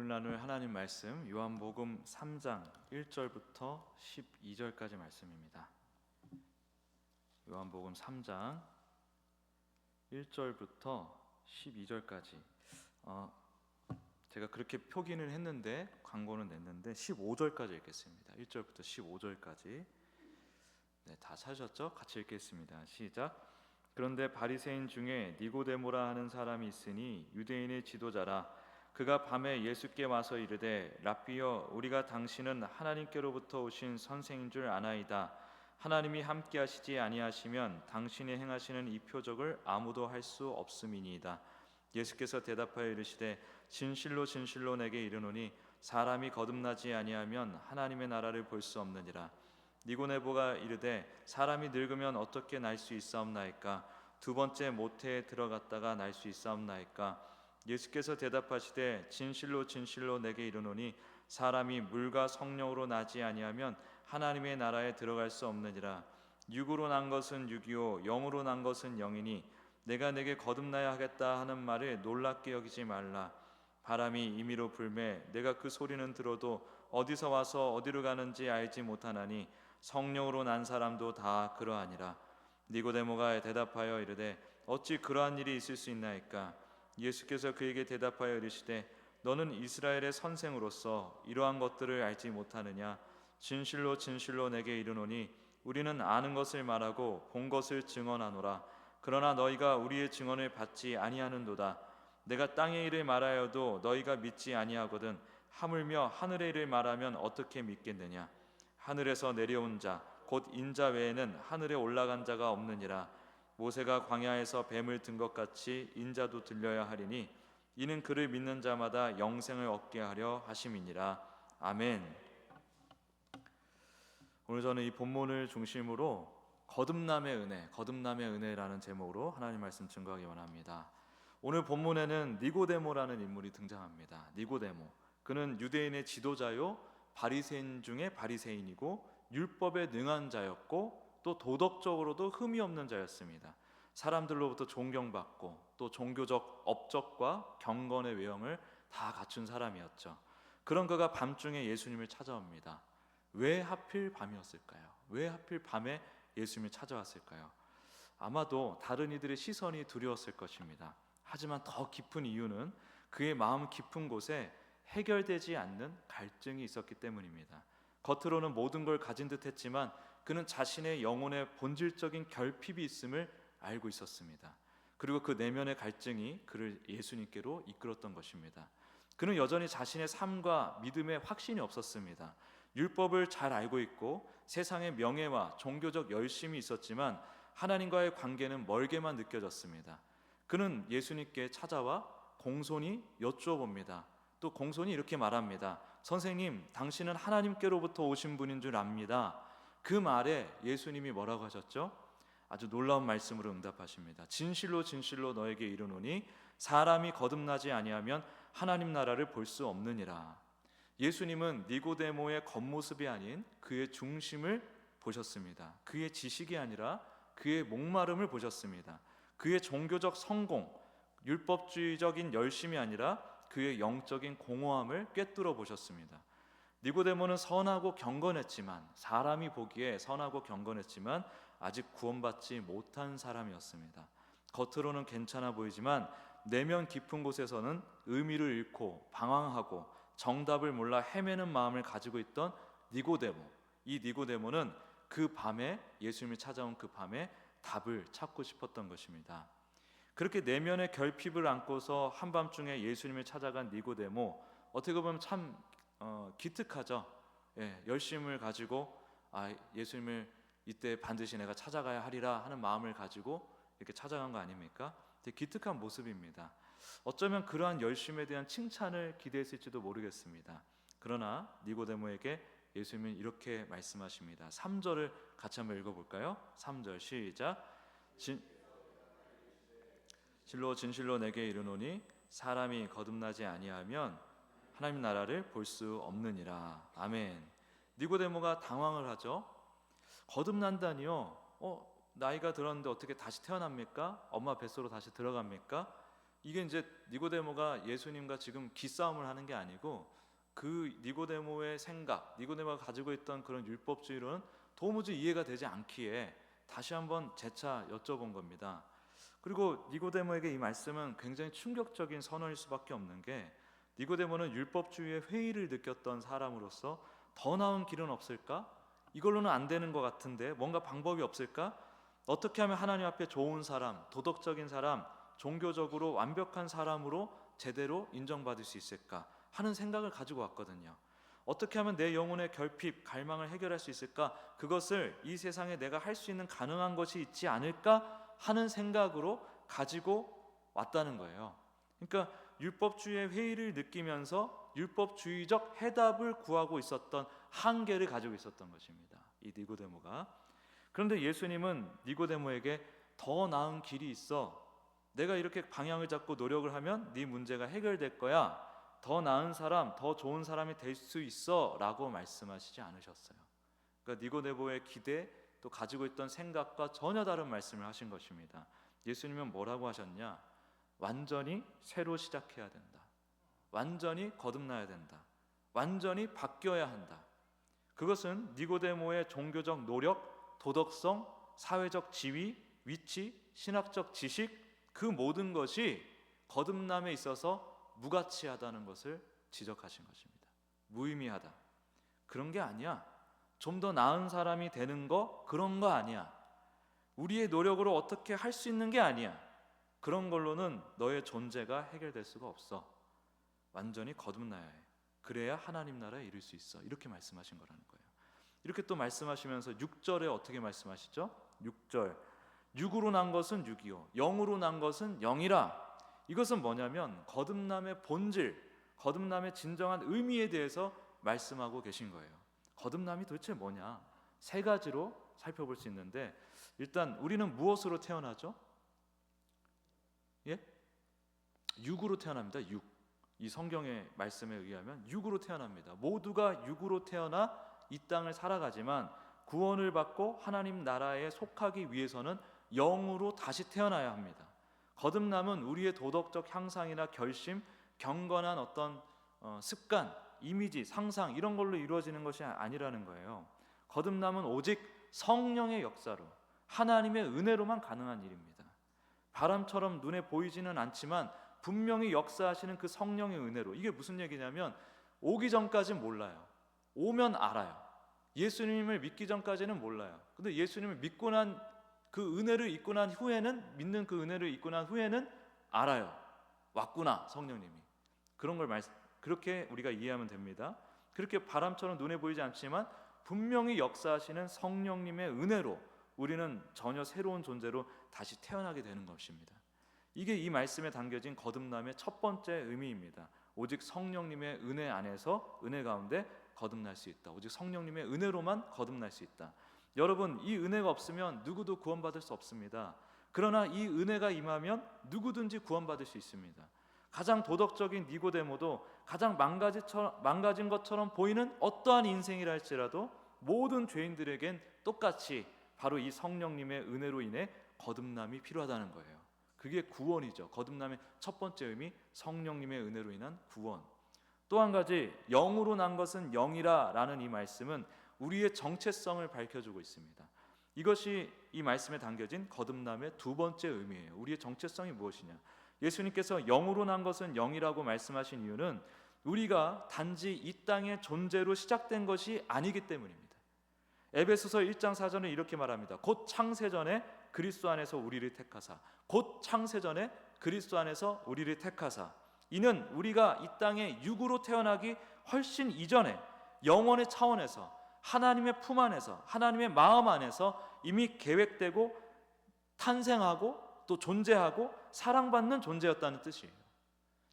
오늘 나눌 하나님 말씀 요한복음 3장 1절부터 12절까지 말씀입니다. 요한복음 3장 1절부터 12절까지 제가 그렇게 표기는 했는데 광고는 냈는데 15절까지 읽겠습니다. 1절부터 15절까지. 다 찾으셨죠? 같이 읽겠습니다. 시작. 그런데 바리새인 중에 니고데모라 하는 사람이 있으니 유대인의 지도자라. 그가 밤에 예수께 와서 이르되 랍비여, 우리가 당신은 하나님께로부터 오신 선생인 줄 아나이다. 하나님이 함께 하시지 아니하시면 당신이 행하시는 이 표적을 아무도 할 수 없음이니이다. 예수께서 대답하여 이르시되 진실로 진실로 내게 이르노니 사람이 거듭나지 아니하면 하나님의 나라를 볼 수 없느니라. 니고데모가 이르되 사람이 늙으면 어떻게 날 수 있사옵나이까? 두 번째 모태에 들어갔다가 날 수 있사옵나이까? 예수께서 대답하시되 진실로 진실로 내게 이르노니 사람이 물과 성령으로 나지 아니하면 하나님의 나라에 들어갈 수 없느니라. 육으로 난 것은 육이요 영으로 난 것은 영이니 내가 내게 거듭나야 하겠다 하는 말을 놀랍게 여기지 말라. 바람이 임의로 불매 내가 그 소리는 들어도 어디서 와서 어디로 가는지 알지 못하나니 성령으로 난 사람도 다 그러하니라. 니고데모가 대답하여 이르되 어찌 그러한 일이 있을 수 있나이까? 예수께서 그에게 대답하여 이르시되 너는 이스라엘의 선생으로서 이러한 것들을 알지 못하느냐? 진실로 진실로 내게 이르노니 우리는 아는 것을 말하고 본 것을 증언하노라. 그러나 너희가 우리의 증언을 받지 아니하는도다. 내가 땅의 일을 말하여도 너희가 믿지 아니하거든 하물며 하늘의 일을 말하면 어떻게 믿겠느냐? 하늘에서 내려온 자 곧 인자 외에는 하늘에 올라간 자가 없느니라. 모세가 광야에서 뱀을 든 것 같이 인자도 들려야 하리니 이는 그를 믿는 자마다 영생을 얻게 하려 하심이니라. 아멘. 오늘 저는 이 본문을 중심으로 거듭남의 은혜라는 제목으로 하나님 말씀 증거하기 원합니다. 오늘 본문에는 니고데모라는 인물이 등장합니다. 니고데모, 그는 유대인의 지도자요 바리새인 중에 바리새인이고 율법에 능한 자였고 또 도덕적으로도 흠이 없는 자였습니다. 사람들로부터 존경받고 또 종교적 업적과 경건의 외형을 다 갖춘 사람이었죠. 그런 그가 밤중에 예수님을 찾아옵니다. 왜 하필 밤이었을까요? 왜 하필 밤에 예수님을 찾아왔을까요? 아마도 다른 이들의 시선이 두려웠을 것입니다. 하지만 더 깊은 이유는 그의 마음 깊은 곳에 해결되지 않는 갈증이 있었기 때문입니다. 겉으로는 모든 걸 가진 듯 했지만 그는 자신의 영혼에 본질적인 결핍이 있음을 알고 있었습니다. 그리고 그 내면의 갈증이 그를 예수님께로 이끌었던 것입니다. 그는 여전히 자신의 삶과 믿음에 확신이 없었습니다. 율법을 잘 알고 있고 세상의 명예와 종교적 열심이 있었지만 하나님과의 관계는 멀게만 느껴졌습니다. 그는 예수님께 찾아와 공손히 여쭈어봅니다. 또 공손히 이렇게 말합니다. 선생님, 당신은 하나님께로부터 오신 분인 줄 압니다. 그 말에 예수님이 뭐라고 하셨죠? 아주 놀라운 말씀으로 응답하십니다. 진실로 진실로 너에게 이르노니 사람이 거듭나지 아니하면 하나님 나라를 볼 수 없느니라. 예수님은 니고데모의 겉모습이 아닌 그의 중심을 보셨습니다. 그의 지식이 아니라 그의 목마름을 보셨습니다. 그의 종교적 성공, 율법주의적인 열심이 아니라 그의 영적인 공허함을 꿰뚫어 보셨습니다. 니고데모는 선하고 경건했지만, 사람이 보기에 선하고 경건했지만 아직 구원받지 못한 사람이었습니다. 겉으로는 괜찮아 보이지만 내면 깊은 곳에서는 의미를 잃고 방황하고 정답을 몰라 헤매는 마음을 가지고 있던 니고데모. 이 니고데모는 그 밤에, 예수님이 찾아온 그 밤에 답을 찾고 싶었던 것입니다. 그렇게 내면의 결핍을 안고서 한밤중에 예수님을 찾아간 니고데모, 어떻게 보면 참 기특하죠. 열심을 가지고 예수님을 이때 반드시 내가 찾아가야 하리라 하는 마음을 가지고 이렇게 찾아간 거 아닙니까? 되게 기특한 모습입니다. 어쩌면 그러한 열심에 대한 칭찬을 기대했을지도 모르겠습니다. 그러나 니고데모에게 예수님은 이렇게 말씀하십니다. 3절을 같이 한번 읽어볼까요? 3절 시작. 진실로 진실로 내게 이르노니 사람이 거듭나지 아니하면 하나님 나라를 볼 수 없느니라. 아멘. 니고데모가 당황을 하죠. 거듭난다니요? 나이가 들었는데 어떻게 다시 태어납니까? 엄마 뱃속으로 다시 들어갑니까? 이게 이제 니고데모가 예수님과 지금 기싸움을 하는 게 아니고 그 니고데모의 생각, 니고데모가 가지고 있던 그런 율법주의로는 도무지 이해가 되지 않기에 다시 한번 재차 여쭤본 겁니다. 그리고 니고데모에게 이 말씀은 굉장히 충격적인 선언일 수밖에 없는 게, 니고데모는 율법주의의 회의를 느꼈던 사람으로서 더 나은 길은 없을까? 이걸로는 안 되는 것 같은데 뭔가 방법이 없을까? 어떻게 하면 하나님 앞에 좋은 사람, 도덕적인 사람, 종교적으로 완벽한 사람으로 제대로 인정받을 수 있을까 하는 생각을 가지고 왔거든요. 어떻게 하면 내 영혼의 결핍, 갈망을 해결할 수 있을까? 그것을 이 세상에 내가 할 수 있는 가능한 것이 있지 않을까 하는 생각으로 가지고 왔다는 거예요. 그러니까 율법주의의 회의를 느끼면서 율법주의적 해답을 구하고 있었던 한계를 가지고 있었던 것입니다, 이 니고데모가. 그런데 예수님은 니고데모에게 더 나은 길이 있어. 내가 이렇게 방향을 잡고 노력을 하면 네 문제가 해결될 거야. 더 나은 사람, 더 좋은 사람이 될 수 있어 라고 말씀하시지 않으셨어요. 그러니까 니고데모의 기대, 또 가지고 있던 생각과 전혀 다른 말씀을 하신 것입니다. 예수님은 뭐라고 하셨냐? 완전히 새로 시작해야 된다. 완전히 거듭나야 된다. 완전히 바뀌어야 한다. 그것은 니고데모의 종교적 노력, 도덕성, 사회적 지위, 위치, 신학적 지식, 그 모든 것이 거듭남에 있어서 무가치하다는 것을 지적하신 것입니다. 무의미하다. 그런 게 아니야. 좀 더 나은 사람이 되는 거, 그런 거 아니야. 우리의 노력으로 어떻게 할 수 있는 게 아니야. 그런 걸로는 너의 존재가 해결될 수가 없어. 완전히 거듭나야 해. 그래야 하나님 나라에 이룰 수 있어. 이렇게 말씀하신 거라는 거예요. 이렇게 또 말씀하시면서 6절에 어떻게 말씀하시죠? 6절, 육으로 난 것은 육이요 영으로 난 것은 영이라. 이것은 뭐냐면 거듭남의 본질, 거듭남의 진정한 의미에 대해서 말씀하고 계신 거예요. 거듭남이 도대체 뭐냐? 세 가지로 살펴볼 수 있는데, 일단 우리는 무엇으로 태어나죠? 예? 육으로 태어납니다. 육. 이 성경의 말씀에 의하면 육으로 태어납니다. 모두가 육으로 태어나 이 땅을 살아가지만 구원을 받고 하나님 나라에 속하기 위해서는 영으로 다시 태어나야 합니다. 거듭남은 우리의 도덕적 향상이나 결심, 경건한 어떤 습관, 이미지, 상상 이런 걸로 이루어지는 것이 아니라는 거예요. 거듭남은 오직 성령의 역사로, 하나님의 은혜로만 가능한 일입니다. 바람처럼 눈에 보이지는 않지만 분명히 역사하시는 그 성령의 은혜로. 이게 무슨 얘기냐면 오기 전까지는 몰라요. 오면 알아요. 예수님을 믿기 전까지는 몰라요. 근데 예수님을 믿고 난 그 은혜를 입고 난 후에는, 믿는 그 은혜를 입고 난 후에는 알아요. 왔구나, 성령님이. 그런 걸 그렇게 우리가 이해하면 됩니다. 그렇게 바람처럼 눈에 보이지 않지만 분명히 역사하시는 성령님의 은혜로 우리는 전혀 새로운 존재로 다시 태어나게 되는 것입니다. 이게 이 말씀에 담겨진 거듭남의 첫 번째 의미입니다. 오직 성령님의 은혜 안에서, 은혜 가운데 거듭날 수 있다. 오직 성령님의 은혜로만 거듭날 수 있다. 여러분, 이 은혜가 없으면 누구도 구원받을 수 없습니다. 그러나 이 은혜가 임하면 누구든지 구원받을 수 있습니다. 가장 도덕적인 니고데모도 가장 망가진 것처럼 보이는 어떠한 인생이라 할지라도 모든 죄인들에겐 똑같이 바로 이 성령님의 은혜로 인해 거듭남이 필요하다는 거예요. 그게 구원이죠. 거듭남의 첫 번째 의미, 성령님의 은혜로 인한 구원. 또 한 가지, 영으로 난 것은 영이라 라는 이 말씀은 우리의 정체성을 밝혀주고 있습니다. 이것이 이 말씀에 담겨진 거듭남의 두 번째 의미예요. 우리의 정체성이 무엇이냐? 예수님께서 영으로 난 것은 영이라고 말씀하신 이유는 우리가 단지 이 땅의 존재로 시작된 것이 아니기 때문입니다. 에베소서 1장 4절은 이렇게 말합니다. 곧 창세전에 그리스도 안에서 우리를 택하사, 곧 창세전에 그리스도 안에서 우리를 택하사. 이는 우리가 이 땅에 육으로 태어나기 훨씬 이전에 영원의 차원에서 하나님의 품 안에서, 하나님의 마음 안에서 이미 계획되고 탄생하고 또 존재하고 사랑받는 존재였다는 뜻이에요.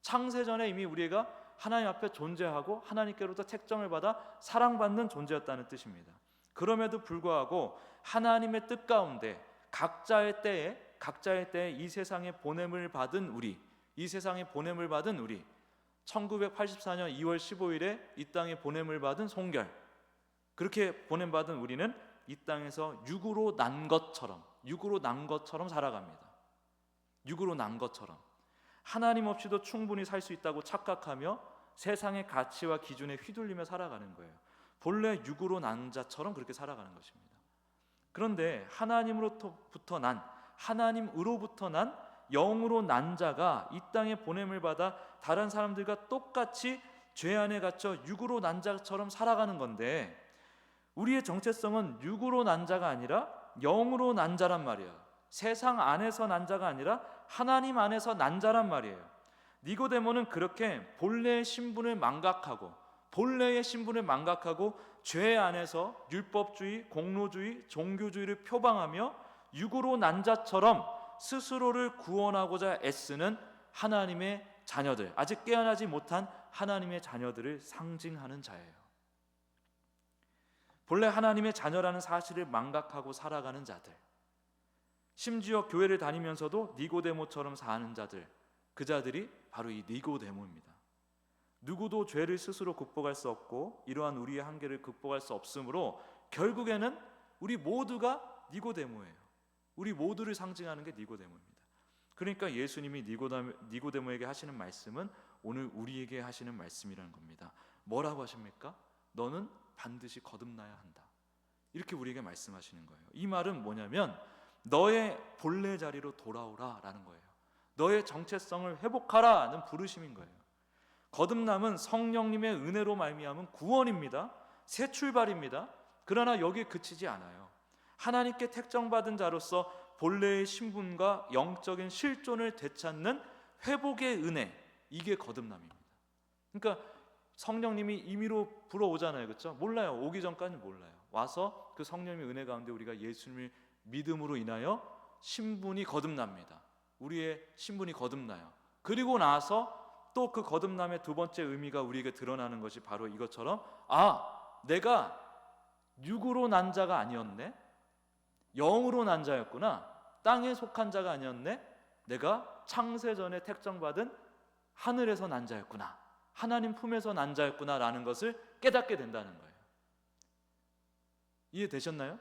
창세전에 이미 우리가 하나님 앞에 존재하고 하나님께로부터 택정을 받아 사랑받는 존재였다는 뜻입니다. 그럼에도 불구하고 하나님의 뜻 가운데 각자의 때에 이 세상에 보냄을 받은 우리, 이 세상에 보냄을 받은 우리, 1984년 2월 15일에 이 땅에 보냄을 받은 송결, 그렇게 보냄받은 우리는 이 땅에서 육으로 난 것처럼 살아갑니다. 육으로 난 것처럼. 하나님 없이도 충분히 살 수 있다고 착각하며 세상의 가치와 기준에 휘둘리며 살아가는 거예요. 본래 육으로 난 자처럼 그렇게 살아가는 것입니다. 그런데 하나님으로부터 난 영으로 난 자가 이 땅에 보냄을 받아 다른 사람들과 똑같이 죄 안에 갇혀 육으로 난 자처럼 살아가는 건데, 우리의 정체성은 육으로 난 자가 아니라 영으로 난 자란 말이에요. 세상 안에서 난 자가 아니라 하나님 안에서 난 자란 말이에요. 니고데모는 그렇게 본래의 신분을 망각하고 죄 안에서 율법주의, 공로주의, 종교주의를 표방하며 육으로 난 자처럼 스스로를 구원하고자 애쓰는 하나님의 자녀들, 아직 깨어나지 못한 하나님의 자녀들을 상징하는 자예요. 본래 하나님의 자녀라는 사실을 망각하고 살아가는 자들, 심지어 교회를 다니면서도 니고데모처럼 사는 자들, 그 자들이 바로 이 니고데모입니다. 누구도 죄를 스스로 극복할 수 없고 이러한 우리의 한계를 극복할 수 없으므로 결국에는 우리 모두가 니고데모예요. 우리 모두를 상징하는 게 니고데모입니다. 그러니까 예수님이 니고데모에게 하시는 말씀은 오늘 우리에게 하시는 말씀이라는 겁니다. 뭐라고 하십니까? 너는 반드시 거듭나야 한다. 이렇게 우리에게 말씀하시는 거예요. 이 말은 뭐냐면 너의 본래 자리로 돌아오라 라는 거예요. 너의 정체성을 회복하라는 부르심인 거예요. 거듭남은 성령님의 은혜로 말미암은 구원입니다. 새 출발입니다. 그러나 여기에 그치지 않아요. 하나님께 택정받은 자로서 본래의 신분과 영적인 실존을 되찾는 회복의 은혜, 이게 거듭남입니다. 그러니까 성령님이 임의로 불어오잖아요. 그렇죠? 몰라요. 오기 전까지는 몰라요. 와서 그 성령님의 은혜 가운데 우리가 예수님을 믿음으로 인하여 신분이 거듭납니다. 우리의 신분이 거듭나요. 그리고 나서 또 그 거듭남의 두 번째 의미가 우리에게 드러나는 것이 바로 이것처럼, 내가 육으로 난 자가 아니었네, 영으로 난 자였구나, 땅에 속한 자가 아니었네, 내가 창세전에 택정받은 하늘에서 난 자였구나, 하나님 품에서 난 자였구나 라는 것을 깨닫게 된다는 거예요. 이해되셨나요?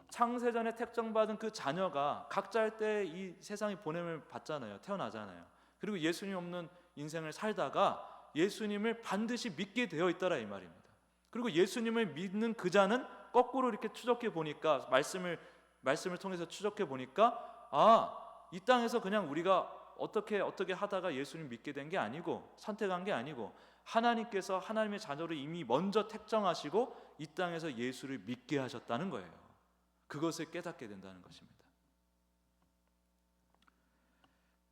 창세전에 택정받은 그 자녀가 각자 할 때 이 세상에 보냄을 받잖아요. 태어나잖아요. 그리고 예수님 없는 인생을 살다가 예수님을 반드시 믿게 되어 있더라 이 말입니다. 그리고 예수님을 믿는 그 자는 거꾸로 이렇게 추적해 보니까, 말씀을 통해서 추적해 보니까, 이 땅에서 그냥 우리가 어떻게 하다가 예수님 믿게 된 게 아니고, 선택한 게 아니고, 하나님께서 하나님의 자녀를 이미 먼저 택정하시고 이 땅에서 예수를 믿게 하셨다는 거예요. 그것을 깨닫게 된다는 것입니다.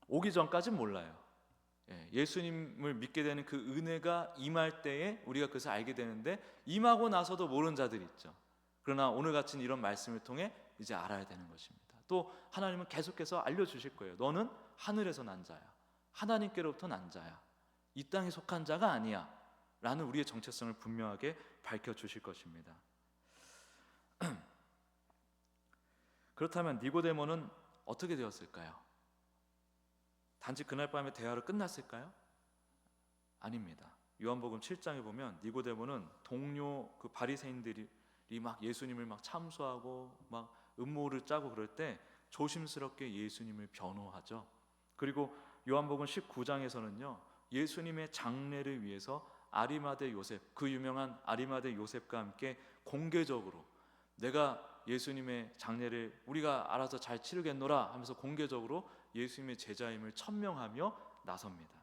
오기 전까지는 몰라요. 예수님을 믿게 되는 그 은혜가 임할 때에 우리가 그것을 알게 되는데, 임하고 나서도 모르는 자들이 있죠. 그러나 오늘 같은 이런 말씀을 통해 이제 알아야 되는 것입니다. 또 하나님은 계속해서 알려주실 거예요. 너는 하늘에서 난 자야, 하나님께로부터 난 자야, 이 땅에 속한 자가 아니야 라는 우리의 정체성을 분명하게 밝혀주실 것입니다. 그렇다면 니고데모는 어떻게 되었을까요? 단지 그날 밤에 대화로 끝났을까요? 아닙니다. 요한복음 7장에 보면 니고데모는 동료 그 바리새인들이 막 예수님을 막 참수하고 막 음모를 짜고 그럴 때 조심스럽게 예수님을 변호하죠. 그리고 요한복음 19장에서는요, 예수님의 장례를 위해서 아리마대 요셉, 그 유명한 아리마대 요셉과 함께 공개적으로 내가 예수님의 장례를 우리가 알아서 잘 치르겠노라 하면서 공개적으로 예수님의 제자임을 천명하며 나섭니다.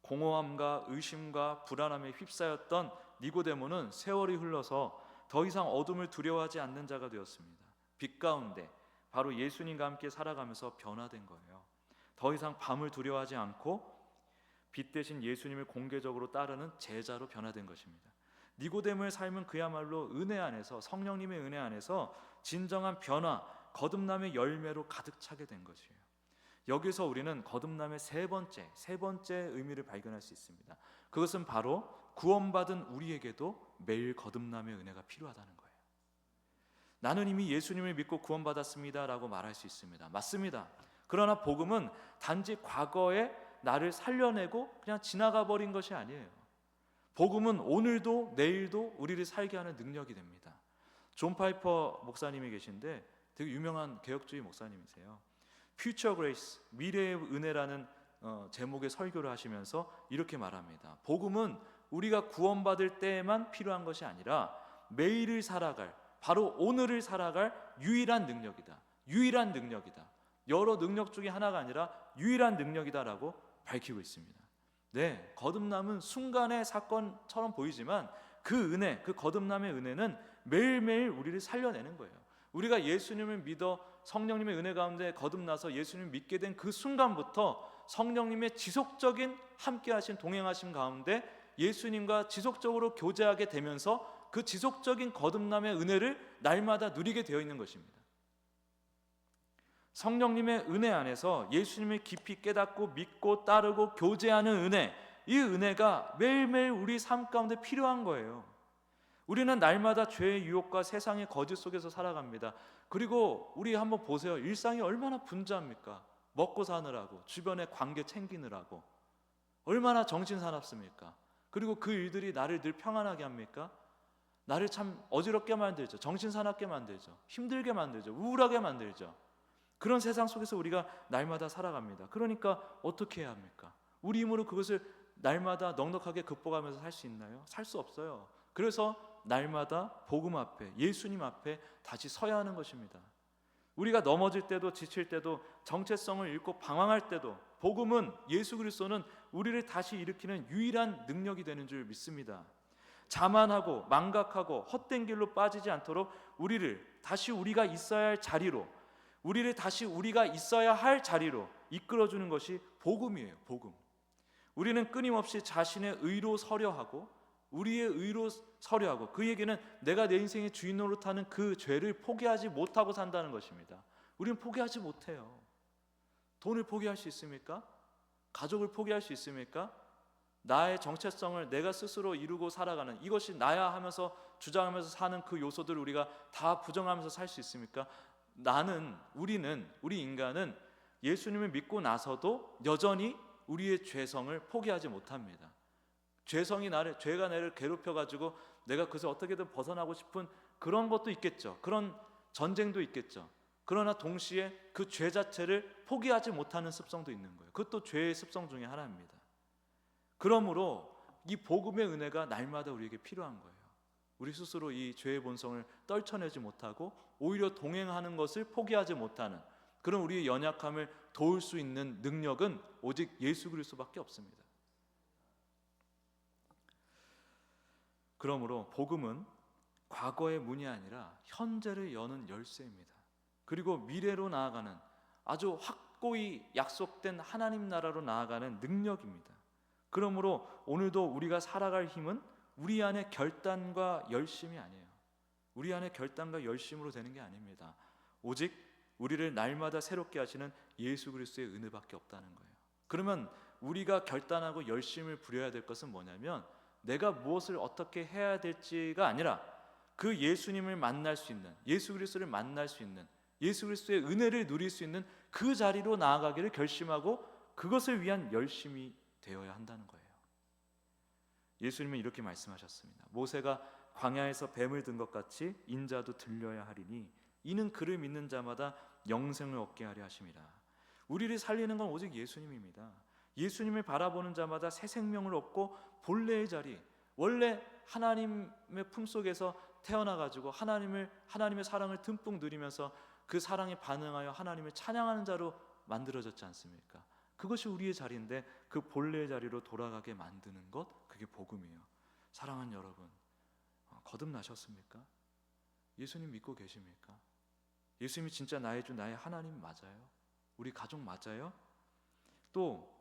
공허함과 의심과 불안함에 휩싸였던 니고데모는 세월이 흘러서 더 이상 어둠을 두려워하지 않는 자가 되었습니다. 빛 가운데 바로 예수님과 함께 살아가면서 변화된 거예요. 더 이상 밤을 두려워하지 않고 빛 대신 예수님을 공개적으로 따르는 제자로 변화된 것입니다. 니고데모의 삶은 그야말로 은혜 안에서, 성령님의 은혜 안에서 진정한 변화, 거듭남의 열매로 가득 차게 된 것이에요. 여기서 우리는 거듭남의 세 번째 의미를 발견할 수 있습니다. 그것은 바로 구원받은 우리에게도 매일 거듭남의 은혜가 필요하다는 거예요. 나는 이미 예수님을 믿고 구원받았습니다 라고 말할 수 있습니다. 맞습니다. 그러나 복음은 단지 과거에 나를 살려내고 그냥 지나가 버린 것이 아니에요. 복음은 오늘도 내일도 우리를 살게 하는 능력이 됩니다. 존 파이퍼 목사님이 계신데 되게 유명한 개혁주의 목사님이세요. Future Grace, 미래의 은혜라는 제목의 설교를 하시면서 이렇게 말합니다. 복음은 우리가 구원받을 때에만 필요한 것이 아니라 매일을 살아갈, 바로 오늘을 살아갈 유일한 능력이다. 유일한 능력이다. 여러 능력 중에 하나가 아니라 유일한 능력이다라고 밝히고 있습니다. 네, 거듭남은 순간의 사건처럼 보이지만 그 은혜, 그 거듭남의 은혜는 매일매일 우리를 살려내는 거예요. 우리가 예수님을 믿어 성령님의 은혜 가운데 거듭나서 예수님을 믿게 된 그 순간부터 성령님의 지속적인 함께하신 동행하심 가운데 예수님과 지속적으로 교제하게 되면서 그 지속적인 거듭남의 은혜를 날마다 누리게 되어 있는 것입니다. 성령님의 은혜 안에서 예수님을 깊이 깨닫고 믿고 따르고 교제하는 은혜, 이 은혜가 매일매일 우리 삶 가운데 필요한 거예요. 우리는 날마다 죄의 유혹과 세상의 거짓 속에서 살아갑니다. 그리고 우리 한번 보세요. 일상이 얼마나 분주합니까? 먹고 사느라고, 주변의 관계 챙기느라고 얼마나 정신사납습니까? 그리고 그 일들이 나를 늘 평안하게 합니까? 나를 참 어지럽게 만들죠. 정신사납게 만들죠. 힘들게 만들죠. 우울하게 만들죠. 그런 세상 속에서 우리가 날마다 살아갑니다. 그러니까 어떻게 해야 합니까? 우리 힘으로 그것을 날마다 넉넉하게 극복하면서 살 수 있나요? 살 수 없어요. 그래서 날마다 복음 앞에, 예수님 앞에 다시 서야 하는 것입니다. 우리가 넘어질 때도, 지칠 때도, 정체성을 잃고 방황할 때도 복음은, 예수 그리스도는 우리를 다시 일으키는 유일한 능력이 되는 줄 믿습니다. 자만하고 망각하고 헛된 길로 빠지지 않도록 우리를 다시 우리가 있어야 할 자리로, 우리를 다시 우리가 있어야 할 자리로 이끌어주는 것이 복음이에요. 복음. 우리는 끊임없이 자신의 의로 서려 하고, 우리의 의로 서려 하고, 그에게는 내가 내 인생의 주인 노릇하는 그 죄를 포기하지 못하고 산다는 것입니다. 우리는 포기하지 못해요. 돈을 포기할 수 있습니까? 가족을 포기할 수 있습니까? 나의 정체성을 내가 스스로 이루고 살아가는, 이것이 나야 하면서 주장하면서 사는 그 요소들을 우리가 다 부정하면서 살 수 있습니까? 우리 인간은 예수님을 믿고 나서도 여전히 우리의 죄성을 포기하지 못합니다. 죄가 나를 괴롭혀가지고 내가 그것을 어떻게든 벗어나고 싶은 그런 것도 있겠죠. 그런 전쟁도 있겠죠. 그러나 동시에 그 죄 자체를 포기하지 못하는 습성도 있는 거예요. 그것도 죄의 습성 중에 하나입니다. 그러므로 이 복음의 은혜가 날마다 우리에게 필요한 거예요. 우리 스스로 이 죄의 본성을 떨쳐내지 못하고 오히려 동행하는 것을 포기하지 못하는 그런 우리의 연약함을 도울 수 있는 능력은 오직 예수 그리스도밖에 없습니다. 그러므로 복음은 과거의 문이 아니라 현재를 여는 열쇠입니다. 그리고 미래로 나아가는, 아주 확고히 약속된 하나님 나라로 나아가는 능력입니다. 그러므로 오늘도 우리가 살아갈 힘은 우리 안의 결단과 열심이 아니에요. 우리 안의 결단과 열심으로 되는 게 아닙니다. 오직 우리를 날마다 새롭게 하시는 예수 그리스도의 은혜밖에 없다는 거예요. 그러면 우리가 결단하고 열심을 부려야 될 것은 뭐냐면, 내가 무엇을 어떻게 해야 될지가 아니라 그 예수님을 만날 수 있는, 예수 그리스도를 만날 수 있는, 예수 그리스도의 은혜를 누릴 수 있는 그 자리로 나아가기를 결심하고 그것을 위한 열심이 되어야 한다는 거예요. 예수님은 이렇게 말씀하셨습니다. 모세가 광야에서 뱀을 든 것 같이 인자도 들려야 하리니 이는 그를 믿는 자마다 영생을 얻게 하려 하심이라. 우리를 살리는 건 오직 예수님입니다. 예수님을 바라보는 자마다 새 생명을 얻고 본래의 자리, 원래 하나님의 품속에서 태어나가지고 하나님의 사랑을 듬뿍 누리면서 그 사랑에 반응하여 하나님을 찬양하는 자로 만들어졌지 않습니까? 그것이 우리의 자리인데 그 본래의 자리로 돌아가게 만드는 것, 그게 복음이에요. 사랑하는 여러분, 거듭나셨습니까? 예수님 믿고 계십니까? 예수님이 진짜 나의 주, 나의 하나님 맞아요? 우리 가족 맞아요? 또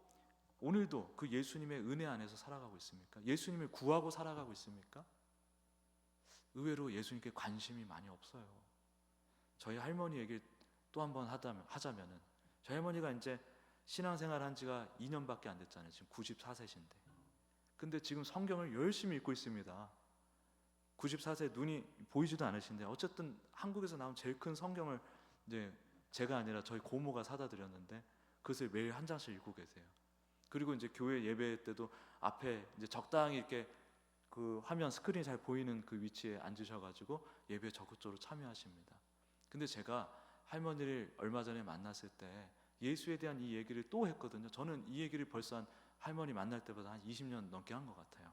오늘도 그 예수님의 은혜 안에서 살아가고 있습니까? 예수님을 구하고 살아가고 있습니까? 의외로 예수님께 관심이 많이 없어요. 저희 할머니 얘기 또 한번 하자면은, 저희 할머니가 이제 신앙생활 한 지가 2년밖에 안 됐잖아요. 지금 94세신데. 근데 지금 성경을 열심히 읽고 있습니다. 94세, 눈이 보이지도 않으신데 어쨌든 한국에서 나온 제일 큰 성경을 이제 제가 아니라 저희 고모가 사다 드렸는데 그것을 매일 한 장씩 읽고 계세요. 그리고 이제 교회 예배 때도 앞에 이제 적당히 이렇게 그 화면 스크린이 잘 보이는 그 위치에 앉으셔가지고 예배에 적극적으로 참여하십니다. 근데 제가 할머니를 얼마 전에 만났을 때 예수에 대한 이 얘기를 또 했거든요. 저는 이 얘기를 벌써 한 할머니 만날 때보다 한 20년 넘게 한 것 같아요.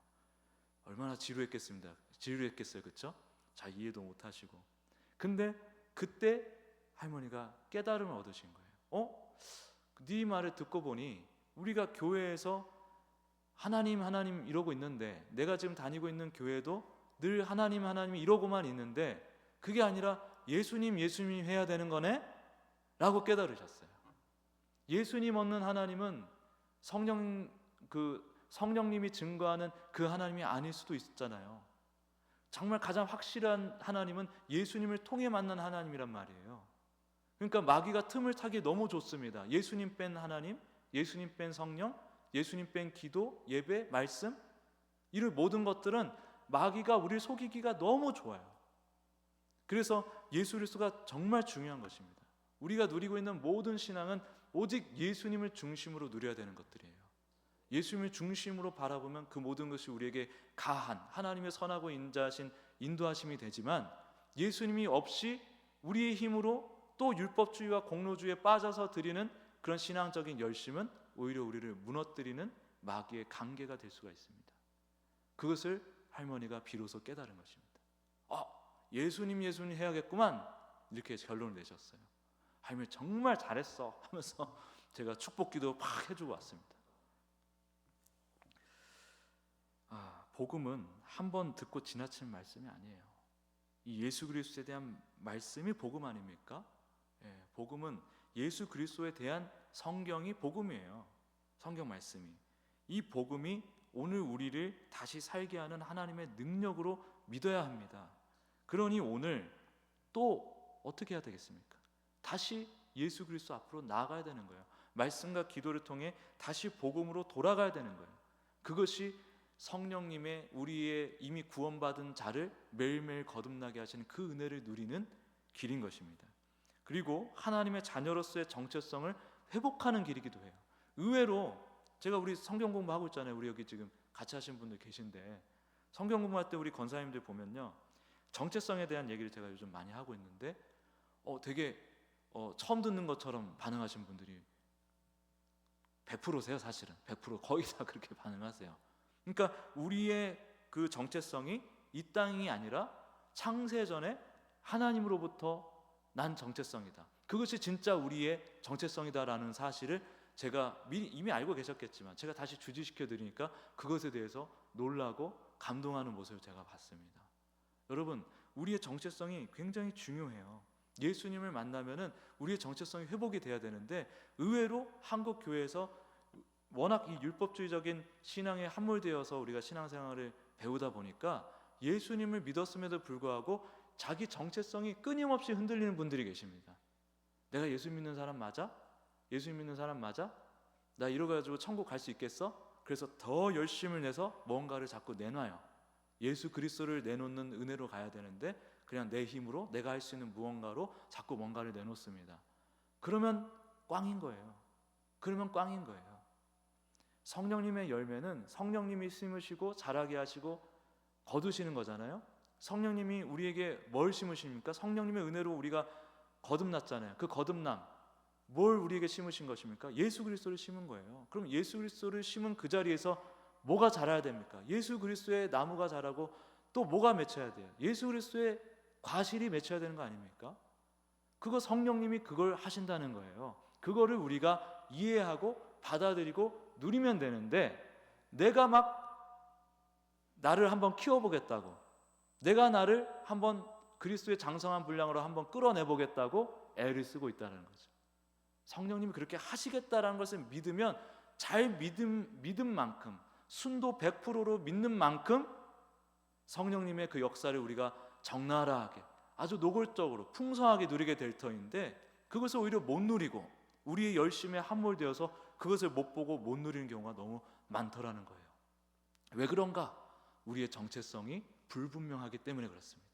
얼마나 지루했겠습니다. 지루했겠어요, 그렇죠? 잘 이해도 못하시고. 근데 그때 할머니가 깨달음을 얻으신 거예요. 네 말을 듣고 보니 우리가 교회에서 하나님 하나님 이러고 있는데, 내가 지금 다니고 있는 교회도 늘 하나님 하나님 이러고만 있는데 그게 아니라 예수님 예수님 해야 되는 거네? 라고 깨달으셨어요. 예수님 없는 하나님은 성령님이 증거하는 그 하나님이 아닐 수도 있잖아요. 정말 가장 확실한 하나님은 예수님을 통해 만난 하나님이란 말이에요. 그러니까 마귀가 틈을 타기 너무 좋습니다. 예수님 뺀 하나님, 예수님 뺀 성령, 예수님 뺀 기도, 예배, 말씀, 이런 모든 것들은 마귀가 우리를 속이기가 너무 좋아요. 그래서 예수 그리스도가 정말 중요한 것입니다. 우리가 누리고 있는 모든 신앙은 오직 예수님을 중심으로 누려야 되는 것들이에요. 예수님을 중심으로 바라보면 그 모든 것이 우리에게 가한 하나님의 선하고 인자하신 인도하심이 되지만, 예수님이 없이 우리의 힘으로 또 율법주의와 공로주의에 빠져서 드리는 그런 신앙적인 열심은 오히려 우리를 무너뜨리는 마귀의 관계가 될 수가 있습니다. 그것을 할머니가 비로소 깨달은 것입니다. 예수님 해야겠구만, 이렇게 결론을 내셨어요. 할머니 정말 잘했어 하면서 제가 축복기도 팍 해주고 왔습니다. 복음은 한 번 듣고 지나치는 말씀이 아니에요. 이 예수 그리스도에 대한 말씀이 복음 아닙니까? 복음은 예수 그리스도에 대한 성경이 복음이에요. 성경 말씀이. 이 복음이 오늘 우리를 다시 살게 하는 하나님의 능력으로 믿어야 합니다. 그러니 오늘 또 어떻게 해야 되겠습니까? 다시 예수 그리스도 앞으로 나아가야 되는 거예요. 말씀과 기도를 통해 다시 복음으로 돌아가야 되는 거예요. 그것이 성령님의 우리의 이미 구원받은 자를 매일매일 거듭나게 하시는 그 은혜를 누리는 길인 것입니다. 그리고 하나님의 자녀로서의 정체성을 회복하는 길이기도 해요. 의외로 제가 우리 성경 공부하고 있잖아요. 우리 여기 지금 같이 하신 분들 계신데, 성경 공부할 때 우리 권사님들 보면요, 정체성에 대한 얘기를 제가 요즘 많이 하고 있는데 되게 처음 듣는 것처럼 반응하신 분들이 100%세요. 사실은 100% 거의 다 그렇게 반응하세요. 그러니까 우리의 그 정체성이 이 땅이 아니라 창세전에 하나님으로부터 난 정체성이다. 그것이 진짜 우리의 정체성이다라는 사실을 제가 이미 알고 계셨겠지만 제가 다시 주지시켜 드리니까 그것에 대해서 놀라고 감동하는 모습을 제가 봤습니다. 여러분, 우리의 정체성이 굉장히 중요해요. 예수님을 만나면은 우리의 정체성이 회복이 돼야 되는데, 의외로 한국 교회에서 워낙 이 율법주의적인 신앙에 함몰되어서 우리가 신앙생활을 배우다 보니까 예수님을 믿었음에도 불구하고 자기 정체성이 끊임없이 흔들리는 분들이 계십니다. 내가 예수 믿는 사람 맞아? 예수 믿는 사람 맞아? 나 이러가지고 천국 갈 수 있겠어? 그래서 더 열심을 내서 뭔가를 자꾸 내놔요. 예수 그리스도를 내놓는 은혜로 가야 되는데 그냥 내 힘으로 내가 할 수 있는 무언가로 자꾸 뭔가를 내놓습니다. 그러면 꽝인 거예요. 성령님의 열매는 성령님이 심으시고 자라게 하시고 거두시는 거잖아요. 성령님이 우리에게 뭘 심으십니까? 성령님의 은혜로 우리가 거듭났잖아요. 그 거듭남, 뭘 우리에게 심으신 것입니까? 예수 그리스도를 심은 거예요. 그럼 예수 그리스도를 심은 그 자리에서 뭐가 자라야 됩니까? 예수 그리스도의 나무가 자라고 또 뭐가 맺혀야 돼요? 예수 그리스도의 과실이 맺혀야 되는 거 아닙니까? 그거 성령님이 그걸 하신다는 거예요. 그거를 우리가 이해하고 받아들이고 누리면 되는데, 내가 막 나를 한번 키워보겠다고, 내가 나를 한번 그리스도의 장성한 분량으로 한번 끌어내보겠다고 애를 쓰고 있다는 거죠. 성령님이 그렇게 하시겠다라는 것을 믿으면, 잘 믿은 만큼, 순도 100%로 믿는 만큼 성령님의 그 역사를 우리가 적나라하게, 아주 노골적으로 풍성하게 누리게 될 터인데, 그것을 오히려 못 누리고 우리의 열심에 함몰되어서 그것을 못 보고 못 누리는 경우가 너무 많더라는 거예요. 왜 그런가? 우리의 정체성이 불분명하기 때문에 그렇습니다.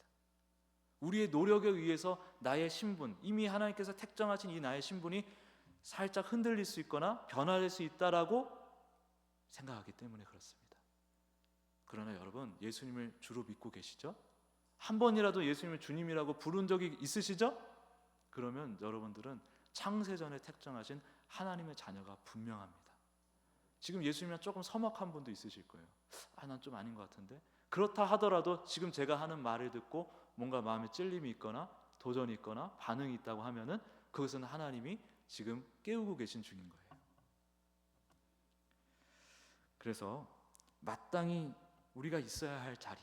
우리의 노력에 의해서 나의 신분, 이미 하나님께서 택정하신 이 나의 신분이 살짝 흔들릴 수 있거나 변화될 수 있다라고 생각하기 때문에 그렇습니다. 그러나 여러분, 예수님을 주로 믿고 계시죠? 한 번이라도 예수님을 주님이라고 부른 적이 있으시죠? 그러면 여러분들은 창세전에 택정하신 하나님의 자녀가 분명합니다. 지금 예수님이랑 조금 서먹한 분도 있으실 거예요. 난 좀 아닌 것 같은데. 그렇다 하더라도 지금 제가 하는 말을 듣고 뭔가 마음에 찔림이 있거나 도전이 있거나 반응이 있다고 하면은 그것은 하나님이 지금 깨우고 계신 중인 거예요. 그래서 마땅히 우리가 있어야 할 자리,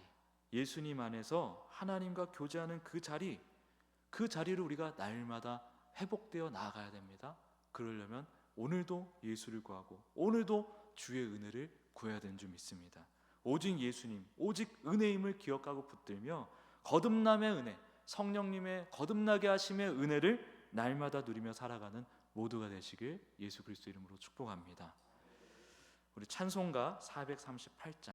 예수님 안에서 하나님과 교제하는 그 자리를 우리가 날마다 회복되어 나아가야 됩니다. 그러려면 오늘도 예수를 구하고 오늘도 주의 은혜를 구해야 되는 줄 믿습니다. 오직 예수님, 오직 은혜임을 기억하고 붙들며 거듭남의 은혜, 성령님의 거듭나게 하심의 은혜를 날마다 누리며 살아가는 모두가 되시길 예수 그리스도 이름으로 축복합니다. 우리 찬송가 438장